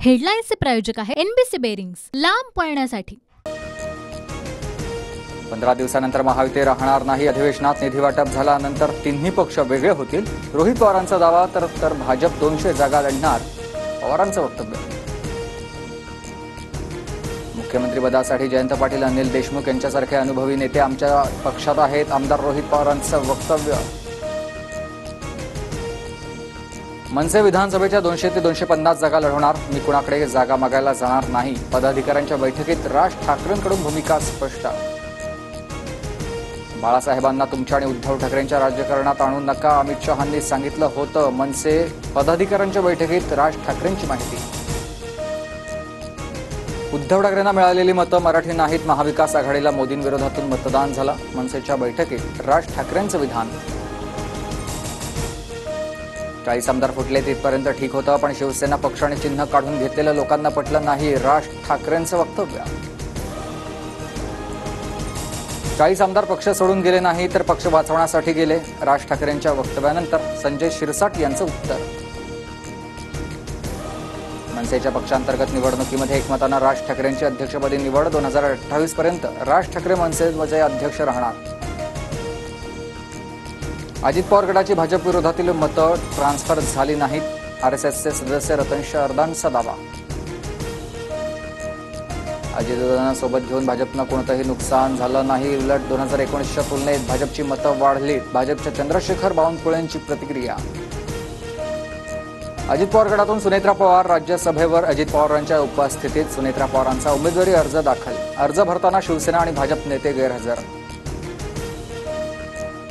हेडलाईन्सचे प्रायोजक आहे NBC bearings, लांब पळण्यासाठी। 15 दिवसानंतर महायुती राहणार नाही। अधिवेशनात निधी वाटप झाल्यानंतर तिन्ही पक्ष वेगळे होतील। रोहित पवारांचा दावा तर भाजप 200 जागा लढणार, पवारांचं वक्तव्य। मुख्यमंत्रीपदासाठी जयंत पाटील, अनिल देशमुख यांच्यासारखे अनुभवी नेते आमच्या पक्षात आहेत, आमदार रोहित पवारांचं वक्तव्य। मनसे विधानसभेच्या 200 ते 250 जागा लढवणार, मी कुणाकडे जागा मागायला जाणार नाही। पदाधिकाऱ्यांच्या बैठकीत राज ठाकरेंकडून भूमिका स्पष्ट। बाळासाहेबांना तुमच्या आणि उद्धव ठाकरेंच्या राजकारणात आणू नका, अमित शहांनी सांगितलं होतं। मनसे पदाधिकाऱ्यांच्या बैठकीत राज ठाकरेंची माहिती। उद्धव ठाकरेंना मिळालेली मतं मराठी नाहीत, महाविकास आघाडीला मोदींविरोधातून मतदान झालं। मनसेच्या बैठकीत राज ठाकरेंचं विधान। 40 आमदार फुटले तिथपर्यंत ठीक होतं, पण शिवसेना पक्षाने चिन्ह काढून घेतलेलं लोकांना पटलं नाही, राज ठाकरेंचं वक्तव्य। 40 आमदार पक्ष सोडून गेले नाही तर पक्ष वाचवण्यासाठी गेले, राज ठाकरेंच्या वक्तव्यानंतर संजय शिरसाट यांचं उत्तर। मनसेच्या पक्षांतर्गत निवडणुकीमध्ये एकमतानं राज ठाकरेंची अध्यक्षपदी निवड। 2028 पर्यंत राज ठाकरे मनसेचे अध्यक्ष राहणार। अजित पवार गटाची भाजप विरोधातील मतं ट्रान्सफर झाली नाहीत, आरएसएसचे सदस्य रतन शरदांचा दावा। अजितदादांना सोबत घेऊन भाजपनं कोणतंही नुकसान झालं नाही, उलट 2019च्या तुलनेत भाजपची मतं वाढलीत, भाजपच्या चंद्रशेखर बावनकुळेंची प्रतिक्रिया। अजित पवार गटातून सुनेत्रा पवार राज्यसभेवर, अजित पवारांच्या उपस्थितीत सुनेत्रा पवारांचा उमेदवारी अर्ज दाखल। अर्ज भरताना शिवसेना आणि भाजप नेते गैरहजर।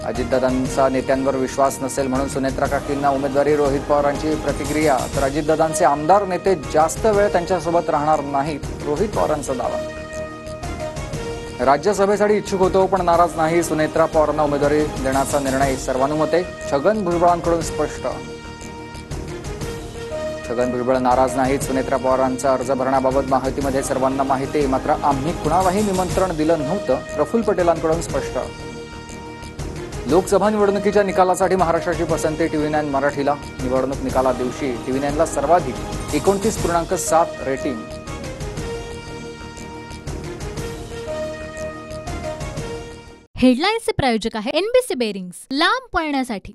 अजितदादांचा नेत्यांवर विश्वास नसेल म्हणून सुनेत्रा काकींना उमेदवारी, रोहित पवारांची प्रतिक्रिया। तर अजितदादांचे आमदार नेते जास्त वेळ त्यांच्यासोबत राहणार नाहीत, रोहित पवारांचा दावा। राज्यसभेसाठी इच्छुक होतो पण नाराज नाही, सुनेत्रा पवारांना उमेदवारी देण्याचा निर्णय सर्वानुमते, छगन भुजबळांकडून स्पष्ट। छगन भुजबळ नाराज नाहीत, सुनेत्रा पवारांचा अर्ज भरण्याबाबत महायुतीमध्ये सर्वांना माहिती, मात्र आम्ही कुणालाही निमंत्रण दिलं नव्हतं, प्रफुल्ल पटेलांकडून स्पष्ट। लोकसभा निवडणुकीच्या निकालासाठी महाराष्ट्राची पसंती TV9 मराठीला। निवडणूक निकाला दिवशी TV9ला सर्वाधिक 29.7 रेटिंग। हेडलाईन्सचे प्रायोजक आहे एनबीसी बेरिंग्स, लांब पळण्यासाठी।